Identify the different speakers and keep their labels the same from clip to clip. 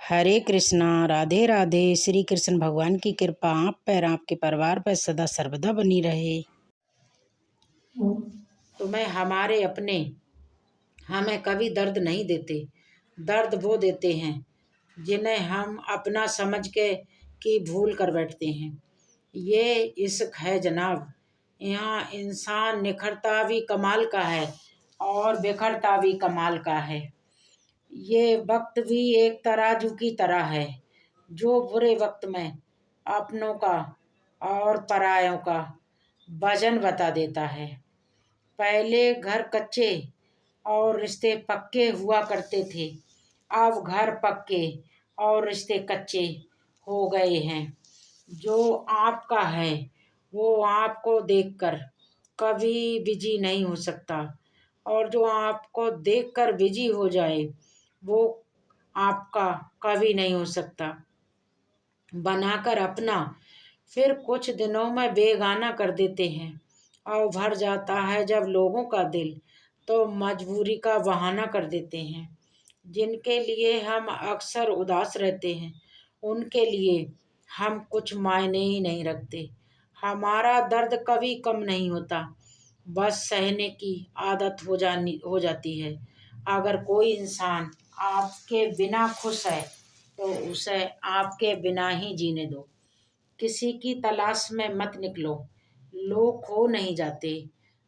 Speaker 1: हरे कृष्णा, राधे राधे। श्री कृष्ण भगवान की कृपा आप पर, आपके परिवार पर सदा सर्वदा बनी रहे। तुम्हें हमारे अपने हमें कभी दर्द नहीं देते। दर्द वो देते हैं जिन्हें हम अपना समझ के की भूल कर बैठते हैं। ये इश्क है जनाब। यहाँ इंसान निखरता भी कमाल का है और बिखरता भी कमाल का है। ये वक्त भी एक तराजू की तरह है जो बुरे वक्त में अपनों का और परायों का वजन बता देता है। पहले घर कच्चे और रिश्ते पक्के हुआ करते थे। अब घर पक्के और रिश्ते कच्चे हो गए हैं। जो आपका है वो आपको देखकर कभी बिजी नहीं हो सकता, और जो आपको देखकर बिजी हो जाए वो आपका कभी नहीं हो सकता। बनाकर अपना फिर कुछ दिनों में बेगाना कर देते हैं, और भर जाता है जब लोगों का दिल तो मजबूरी का बहाना कर देते हैं। जिनके लिए हम अक्सर उदास रहते हैं उनके लिए हम कुछ मायने ही नहीं रखते। हमारा दर्द कभी कम नहीं होता, बस सहने की आदत हो जाती है। अगर कोई इंसान आपके बिना खुश है तो उसे आपके बिना ही जीने दो। किसी की तलाश में मत निकलो। लोग खो नहीं जाते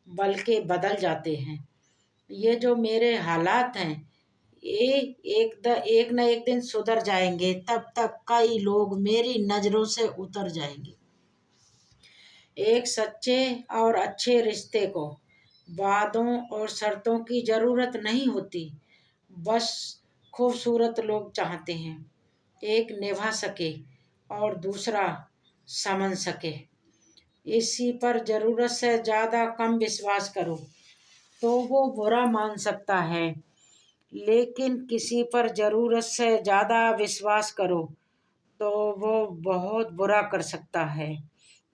Speaker 1: बल्कि बदल जाते हैं। ये जो मेरे हालात हैं ये एक न एक दिन सुधर जाएंगे। तब तक कई लोग मेरी नज़रों से उतर जाएंगे। एक सच्चे और अच्छे रिश्ते को वादों और शर्तों की ज़रूरत नहीं होती, बस खूबसूरत लोग चाहते हैं। एक निभा सके और दूसरा समझ सके। इसी पर ज़रूरत से ज़्यादा कम विश्वास करो तो वो बुरा मान सकता है, लेकिन किसी पर ज़रूरत से ज़्यादा विश्वास करो तो वो बहुत बुरा कर सकता है।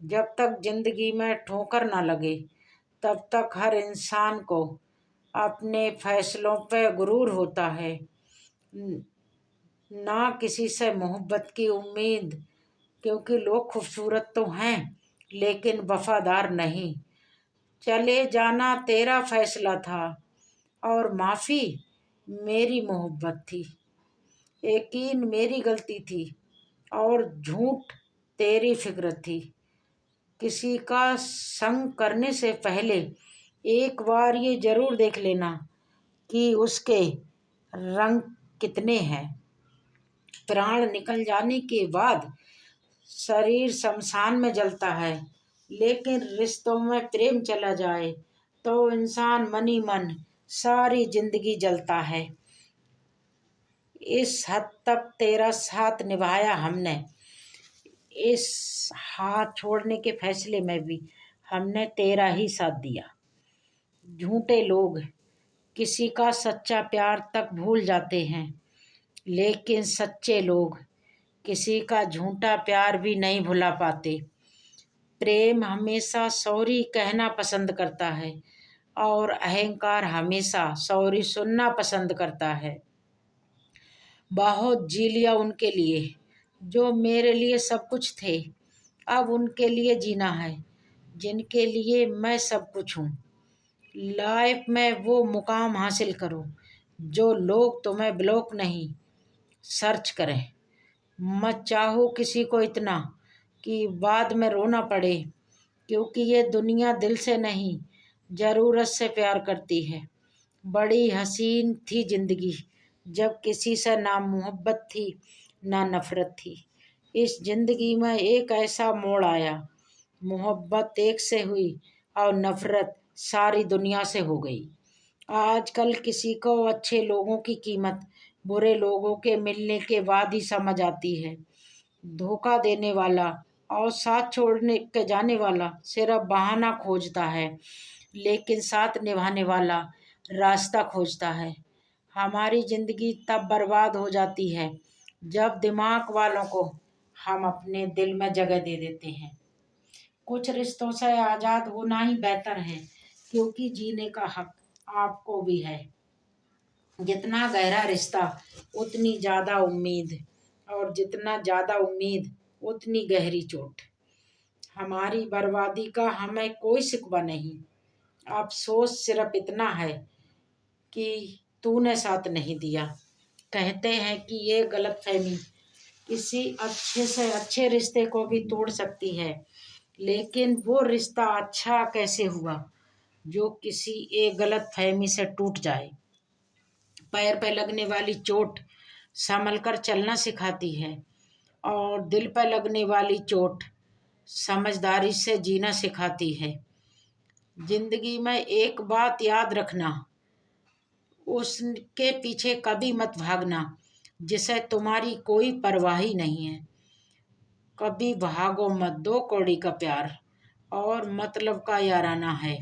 Speaker 1: जब तक जिंदगी में ठोकर ना लगे तब तक हर इंसान को अपने फैसलों पे गुरूर होता है। ना किसी से मोहब्बत की उम्मीद, क्योंकि लोग खूबसूरत तो हैं लेकिन वफादार नहीं। चले जाना तेरा फैसला था और माफ़ी मेरी मोहब्बत थी। यकीन मेरी गलती थी और झूठ तेरी फिक्र थी। किसी का संग करने से पहले एक बार ये ज़रूर देख लेना कि उसके रंग कितने हैं। प्राण निकल जाने के बाद शरीर शमशान में जलता है, लेकिन रिश्तों में प्रेम चला जाए तो इंसान मनी मन सारी जिंदगी जलता है। इस हद तक तेरा साथ निभाया हमने। इस हाथ छोड़ने के फैसले में भी हमने तेरा ही साथ दिया। झूठे लोग किसी का सच्चा प्यार तक भूल जाते हैं, लेकिन सच्चे लोग किसी का झूठा प्यार भी नहीं भुला पाते। प्रेम हमेशा सॉरी कहना पसंद करता है और अहंकार हमेशा सॉरी सुनना पसंद करता है। बहुत जी लिया उनके लिए जो मेरे लिए सब कुछ थे। अब उनके लिए जीना है जिनके लिए मैं सब कुछ हूँ। लाइफ में वो मुकाम हासिल करो जो लोग तुम्हें ब्लॉक नहीं सर्च करें। मत चाहो किसी को इतना कि बाद में रोना पड़े, क्योंकि ये दुनिया दिल से नहीं ज़रूरत से प्यार करती है। बड़ी हसीन थी ज़िंदगी जब किसी से ना मोहब्बत थी ना नफ़रत थी। इस ज़िंदगी में एक ऐसा मोड़ आया, मोहब्बत एक से हुई और नफ़रत सारी दुनिया से हो गई। आजकल किसी को अच्छे लोगों की कीमत बुरे लोगों के मिलने के बाद ही समझ आती है। धोखा देने वाला और साथ छोड़ने के जाने वाला सिर्फ बहाना खोजता है, लेकिन साथ निभाने वाला रास्ता खोजता है। हमारी ज़िंदगी तब बर्बाद हो जाती है जब दिमाग वालों को हम अपने दिल में जगह दे देते हैं। कुछ रिश्तों से आज़ाद होना ही बेहतर है, क्योंकि जीने का हक आपको भी है। जितना गहरा रिश्ता उतनी ज़्यादा उम्मीद। और जितना ज़्यादा उम्मीद उतनी गहरी चोट। हमारी बर्बादी का हमें कोई शिकवा नहीं, अफसोस सिर्फ इतना है कि तूने साथ नहीं दिया। कहते हैं कि ये गलतफहमी किसी अच्छे से अच्छे रिश्ते को भी तोड़ सकती है, लेकिन वो रिश्ता अच्छा कैसे हुआ जो किसी एक गलतफहमी से टूट जाए। पैर पे लगने वाली चोट संभल कर चलना सिखाती है, और दिल पर लगने वाली चोट समझदारी से जीना सिखाती है। जिंदगी में एक बात याद रखना, उसके पीछे कभी मत भागना जिसे तुम्हारी कोई परवाह ही नहीं है। कभी भागो मत, दो कौड़ी का प्यार और मतलब का याराना है।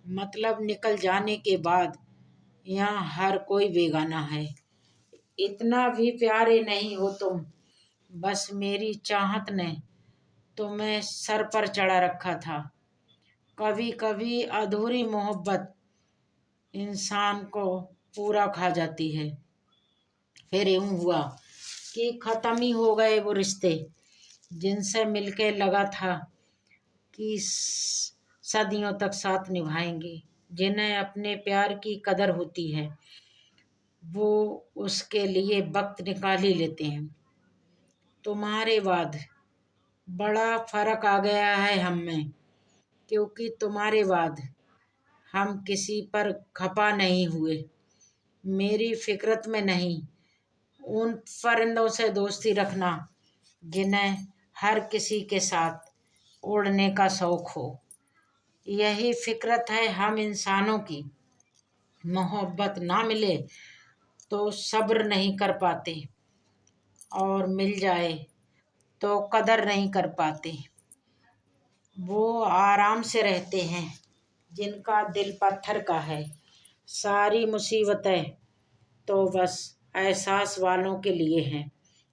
Speaker 1: मतलब निकल जाने के बाद यहाँ हर कोई बेगाना है। इतना भी प्यारे नहीं हो तुम, बस मेरी चाहत ने तुम्हें सर पर चढ़ा रखा था। कभी कभी अधूरी मोहब्बत इंसान को पूरा खा जाती है। फिर यूं हुआ कि ख़त्म ही हो गए वो रिश्ते जिनसे मिलके लगा था कि सदियों तक साथ निभाएंगे। जिन्हें अपने प्यार की कदर होती है वो उसके लिए वक्त निकाल ही लेते हैं। तुम्हारे बाद बड़ा फर्क आ गया है हम में, क्योंकि तुम्हारे बाद हम किसी पर खपा नहीं हुए। मेरी फिक्रत में नहीं, उन परिंदों से दोस्ती रखना जिन्हें हर किसी के साथ उड़ने का शौक हो। यही फिक्रत है हम इंसानों की। मोहब्बत ना मिले तो सब्र नहीं कर पाते, और मिल जाए तो कदर नहीं कर पाते। वो आराम से रहते हैं जिनका दिल पत्थर का है। सारी मुसीबतें तो बस एहसास वालों के लिए हैं।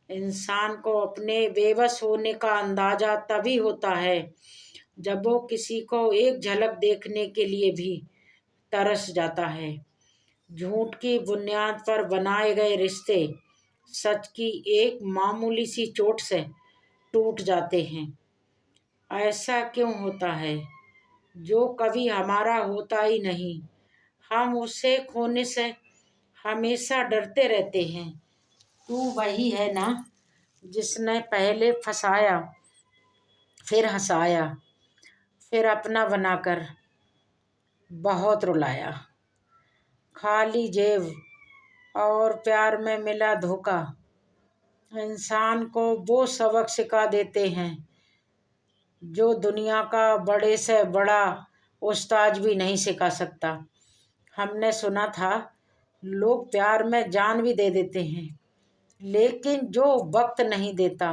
Speaker 1: इंसान को अपने बेबस होने का अंदाजा तभी होता है जब वो किसी को एक झलक देखने के लिए भी तरस जाता है। झूठ की बुनियाद पर बनाए गए रिश्ते सच की एक मामूली सी चोट से टूट जाते हैं। ऐसा क्यों होता है जो कभी हमारा होता ही नहीं? हम उसे खोने से हमेशा डरते रहते हैं। तू वही है ना जिसने पहले फंसाया, फिर हंसाया, फिर अपना बनाकर बहुत रुलाया। खाली जेब और प्यार में मिला धोखा इंसान को वो सबक सिखा देते हैं जो दुनिया का बड़े से बड़ा उस्ताद भी नहीं सिखा सकता। हमने सुना था लोग प्यार में जान भी दे देते हैं, लेकिन जो वक्त नहीं देता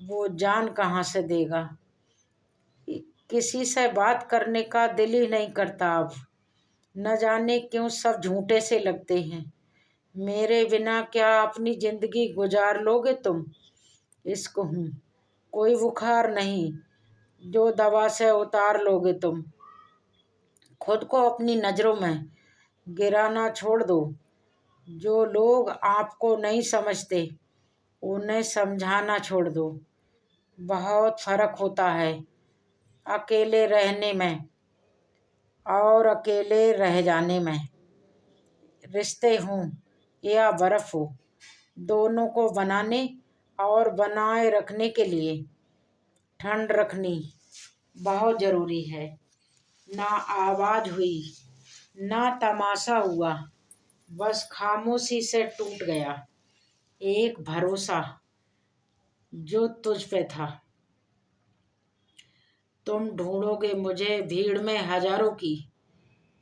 Speaker 1: वो जान कहाँ से देगा। किसी से बात करने का दिल ही नहीं करता अब। न जाने क्यों सब झूठे से लगते हैं। मेरे बिना क्या अपनी जिंदगी गुजार लोगे तुम? इश्क हूँ कोई बुखार नहीं जो दवा से उतार लोगे तुम। खुद को अपनी नज़रों में गिराना छोड़ दो। जो लोग आपको नहीं समझते उन्हें समझाना छोड़ दो। बहुत फर्क होता है अकेले रहने में और अकेले रह जाने में। रिश्ते हों या बर्फ हो, दोनों को बनाने और बनाए रखने के लिए ठंड रखनी बहुत ज़रूरी है। ना आवाज़ हुई, ना तमाशा हुआ, बस खामोशी से टूट गया एक भरोसा जो तुझ पे था। तुम ढूंढोगे मुझे भीड़ में हजारों की,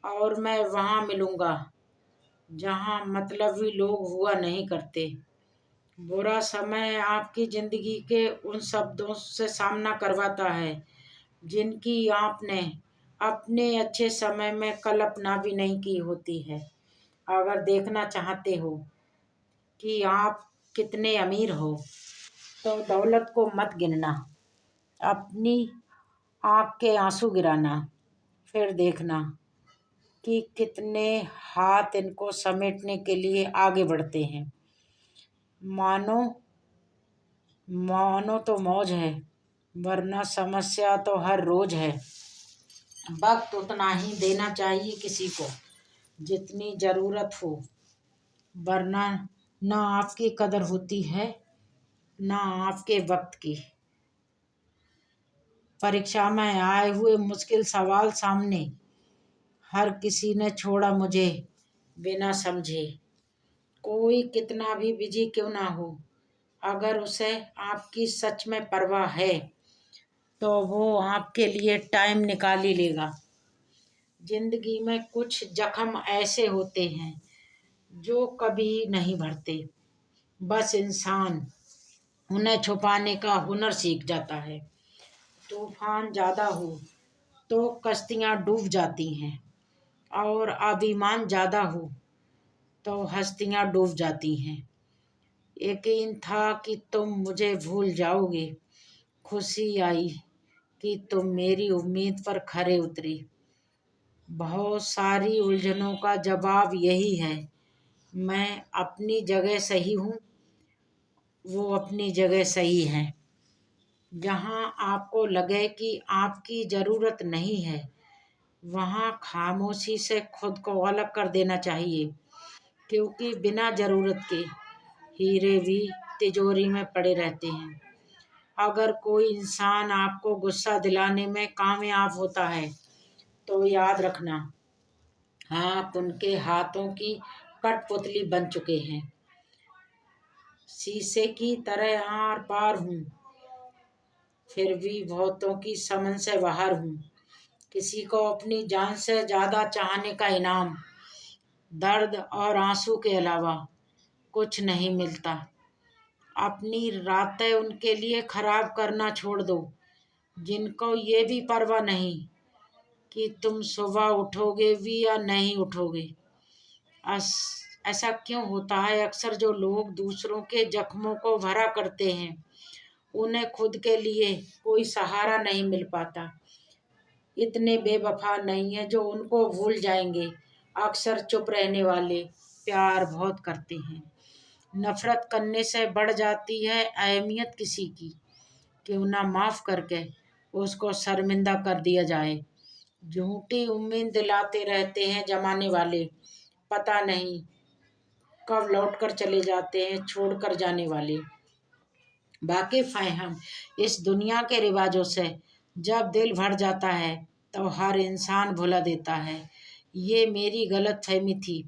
Speaker 1: और मैं वहाँ मिलूँगा जहाँ मतलबी लोग हुआ नहीं करते। बुरा समय आपकी ज़िंदगी के उन शब्दों से सामना करवाता है जिनकी आपने अपने अच्छे समय में कल्पना भी नहीं की होती है। अगर देखना चाहते हो कि आप कितने अमीर हो तो दौलत को मत गिनना, अपनी आँख के आंसू गिराना। फिर देखना कि कितने हाथ इनको समेटने के लिए आगे बढ़ते हैं। मानो मानो तो मौज है, वरना समस्या तो हर रोज है। वक्त उतना ही देना चाहिए किसी को जितनी जरूरत हो, वरना ना आपकी कदर होती है ना आपके वक्त की। परीक्षा में आए हुए मुश्किल सवाल सामने, हर किसी ने छोड़ा मुझे बिना समझे। कोई कितना भी बिजी क्यों ना हो, अगर उसे आपकी सच में परवाह है तो वो आपके लिए टाइम निकाल ही लेगा। जिंदगी में कुछ जख्म ऐसे होते हैं जो कभी नहीं भरते, बस इंसान उन्हें छुपाने का हुनर सीख जाता है। तूफान ज़्यादा हो तो कश्तियाँ डूब जाती हैं, और अभिमान ज़्यादा हो तो हस्तियाँ डूब जाती हैं। यकीन था कि तुम मुझे भूल जाओगे, खुशी आई कि तुम मेरी उम्मीद पर खरे उतरे। बहुत सारी उलझनों का जवाब यही है, मैं अपनी जगह सही हूँ, वो अपनी जगह सही है। जहाँ आपको लगे कि आपकी ज़रूरत नहीं है, वहाँ खामोशी से खुद को अलग कर देना चाहिए, क्योंकि बिना ज़रूरत के हीरे भी तिजोरी में पड़े रहते हैं। अगर कोई इंसान आपको गुस्सा दिलाने में कामयाब होता है तो याद रखना, आप उनके हाथों की कठपुतली बन चुके हैं। शीशे की तरह आर पार हूँ, फिर भी बहुतों की समझ से बाहर हूँ। किसी को अपनी जान से ज़्यादा चाहने का इनाम दर्द और आंसू के अलावा कुछ नहीं मिलता। अपनी रातें उनके लिए खराब करना छोड़ दो जिनको ये भी परवाह नहीं कि तुम सुबह उठोगे भी या नहीं उठोगे। ऐसा क्यों होता है, अक्सर जो लोग दूसरों के जख्मों को भरा करते हैं उन्हें खुद के लिए कोई सहारा नहीं मिल पाता। इतने बेवफा नहीं है जो उनको भूल जाएंगे। अक्सर चुप रहने वाले प्यार बहुत करते हैं। नफरत करने से बढ़ जाती है अहमियत किसी की, क्यों ना माफ़ करके उसको शर्मिंदा कर दिया जाए। झूठी उम्मीद दिलाते रहते हैं जमाने वाले, पता नहीं कब लौट कर चले जाते हैं छोड़कर जाने वाले। वाकिफ हैं हम इस दुनिया के रिवाजों से, जब दिल भर जाता है तो हर इंसान भुला देता है। ये मेरी गलत फहमी थी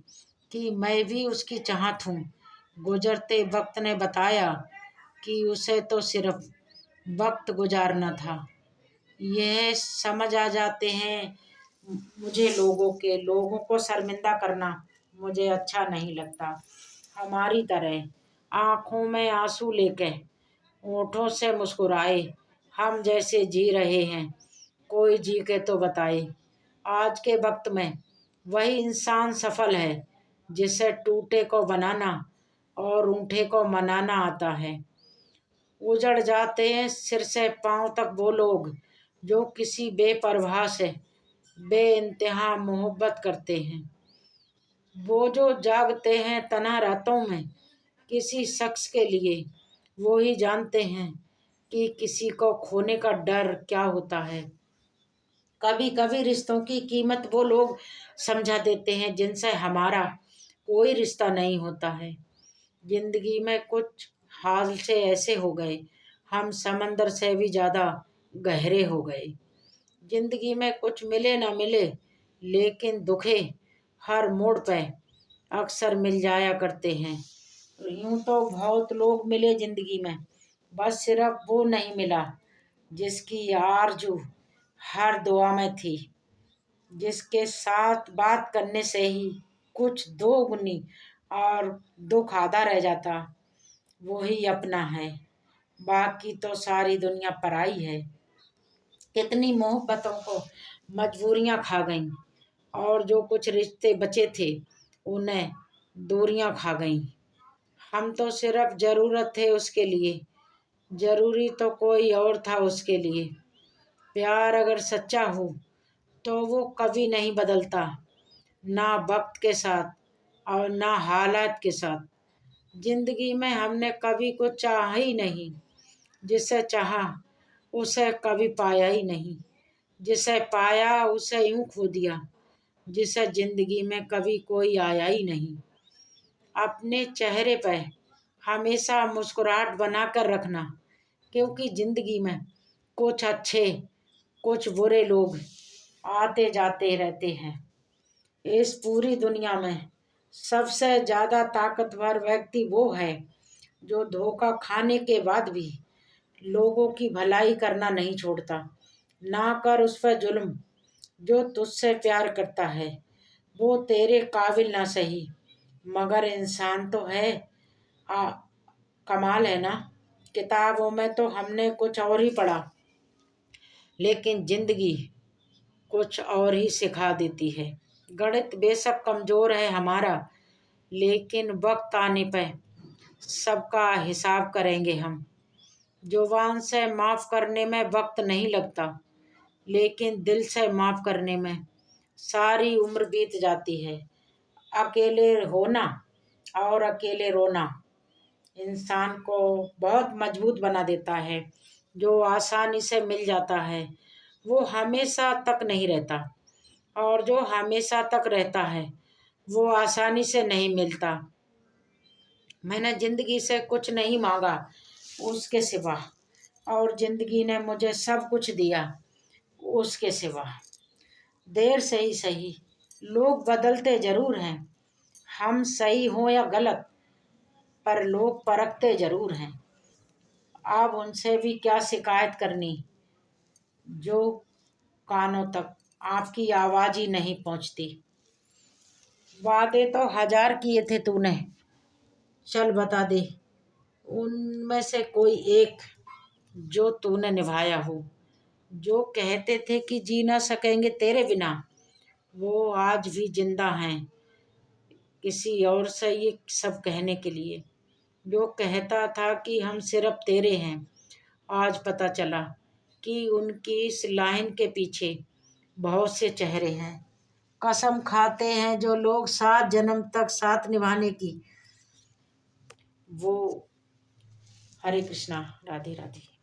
Speaker 1: कि मैं भी उसकी चाहत हूँ। गुजरते वक्त ने बताया कि उसे तो सिर्फ वक्त गुजारना था। यह समझ आ जाते हैं मुझे, लोगों को शर्मिंदा करना मुझे अच्छा नहीं लगता। हमारी तरह आँखों में आंसू लेके होठों से मुस्कुराए हम जैसे जी रहे हैं, कोई जी के तो बताए। आज के वक्त में वही इंसान सफल है जिसे टूटे को बनाना और रूठे को मनाना आता है। उजड़ जाते हैं सिर से पांव तक वो लोग जो किसी बेपरवाह से बेइंतहा मोहब्बत करते हैं। वो जो जागते हैं तन्हा रातों में किसी शख्स के लिए, वो ही जानते हैं कि किसी को खोने का डर क्या होता है। कभी कभी रिश्तों की कीमत वो लोग समझा देते हैं जिनसे हमारा कोई रिश्ता नहीं होता है। जिंदगी में कुछ हाल से ऐसे हो गए, हम समंदर से भी ज़्यादा गहरे हो गए। जिंदगी में कुछ मिले ना मिले, लेकिन दुखे हर मोड़ पे अक्सर मिल जाया करते हैं। यूं तो बहुत लोग मिले जिंदगी में, बस सिर्फ वो नहीं मिला जिसकी आरज़ू हर दुआ में थी, जिसके साथ बात करने से ही कुछ दोगुनी और दुख आधा रह जाता। वही अपना है, बाकी तो सारी दुनिया पराई है। कितनी मोहब्बतों को मजबूरियां खा गईं, और जो कुछ रिश्ते बचे थे उन्हें दूरियां खा गईं। हम तो सिर्फ ज़रूरत थे उसके लिए, ज़रूरी तो कोई और था उसके लिए। प्यार अगर सच्चा हो तो वो कभी नहीं बदलता, ना वक्त के साथ और ना हालात के साथ। जिंदगी में हमने कभी कुछ चाहा ही नहीं, जिसे चाहा उसे कभी पाया ही नहीं, जिसे पाया उसे यूं खो दिया, जिसे जिंदगी में कभी कोई आया ही नहीं। अपने चेहरे पर हमेशा मुस्कुराहट बनाकर रखना, क्योंकि जिंदगी में कुछ अच्छे कुछ बुरे लोग आते जाते रहते हैं। इस पूरी दुनिया में सबसे ज़्यादा ताकतवर व्यक्ति वो है जो धोखा खाने के बाद भी लोगों की भलाई करना नहीं छोड़ता। ना कर उस पर जुल्म, जो तुझसे प्यार करता है वो तेरे काबिल ना सही, मगर इंसान तो है। आ, कमाल है ना। किताबों में तो हमने कुछ और ही पढ़ा, लेकिन जिंदगी कुछ और ही सिखा देती है। गणित बेशक कमज़ोर है हमारा, लेकिन वक्त आने पर सबका हिसाब करेंगे हम। जुबान से माफ़ करने में वक्त नहीं लगता, लेकिन दिल से माफ़ करने में सारी उम्र बीत जाती है। अकेले होना और अकेले रोना इंसान को बहुत मजबूत बना देता है। जो आसानी से मिल जाता है वो हमेशा तक नहीं रहता, और जो हमेशा तक रहता है वो आसानी से नहीं मिलता। मैंने ज़िंदगी से कुछ नहीं मांगा उसके सिवा, और ज़िंदगी ने मुझे सब कुछ दिया उसके सिवा। देर से ही सही, लोग बदलते ज़रूर हैं, हम सही हों या गलत, पर लोग परखते ज़रूर हैं। अब उनसे भी क्या शिकायत करनी जो कानों तक आपकी आवाज़ ही नहीं पहुंचती। वादे तो 1000 किए थे तूने, चल बता दे उनमें से कोई एक जो तूने निभाया हो। जो कहते थे कि जी ना सकेंगे तेरे बिना, वो आज भी जिंदा हैं किसी और से ये सब कहने के लिए। जो कहता था कि हम सिर्फ तेरे हैं, आज पता चला कि उनकी इस लाइन के पीछे बहुत से चेहरे हैं। कसम खाते हैं जो लोग 7 जन्म तक साथ निभाने की। वो हरे कृष्णा, राधे राधे।